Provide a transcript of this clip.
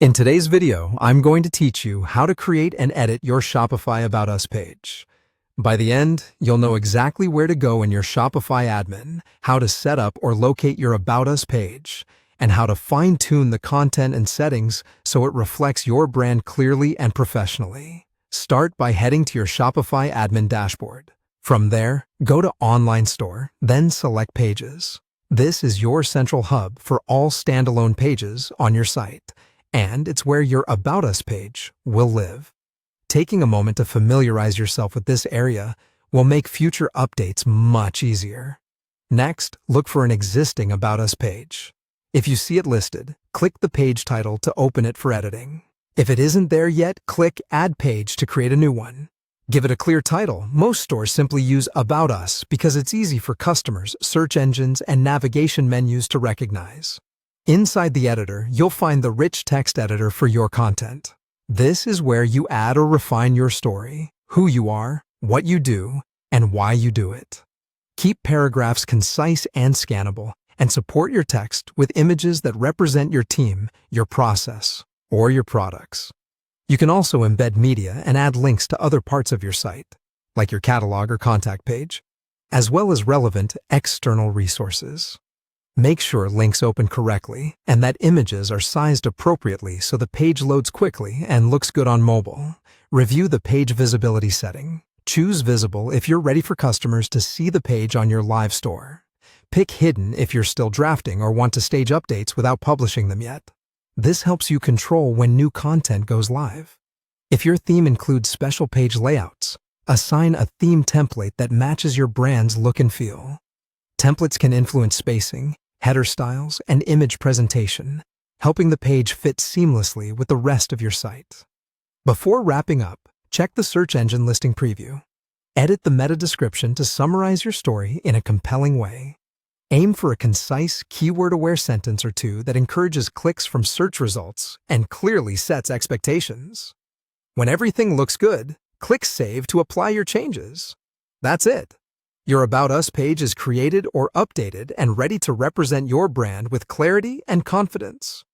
In today's video, I'm going to teach you how to create and edit your Shopify About Us page. By the end, you'll know exactly where to go in your Shopify admin, how to set up or locate your About Us page, and how to fine-tune the content and settings so it reflects your brand clearly and professionally. Start by heading to your Shopify admin dashboard. From there, go to Online Store, then select Pages. This is your central hub for all standalone pages on your site, and it's where your About Us page will live. Taking a moment to familiarize yourself with this area will make future updates much easier. Next, look for an existing About Us page. If you see it listed, click the page title to open it for editing. If it isn't there yet, click Add Page to create a new one. Give it a clear title. Most stores simply use About Us because it's easy for customers, search engines, and navigation menus to recognize. Inside the editor, you'll find the rich text editor for your content. This is where you add or refine your story, who you are, what you do, and why you do it. Keep paragraphs concise and scannable, and support your text with images that represent your team, your process, or your products. You can also embed media and add links to other parts of your site, like your catalog or contact page, as well as relevant external resources. Make sure links open correctly and that images are sized appropriately so the page loads quickly and looks good on mobile. Review the page visibility setting. Choose Visible if you're ready for customers to see the page on your live store. Pick Hidden if you're still drafting or want to stage updates without publishing them yet. This helps you control when new content goes live. If your theme includes special page layouts, assign a theme template that matches your brand's look and feel. Templates can influence spacing, header styles, and image presentation, helping the page fit seamlessly with the rest of your site. Before wrapping up, check the search engine listing preview. Edit the meta description to summarize your story in a compelling way. Aim for a concise, keyword-aware sentence or two that encourages clicks from search results and clearly sets expectations. When everything looks good, click Save to apply your changes. That's it. Your About Us page is created or updated and ready to represent your brand with clarity and confidence.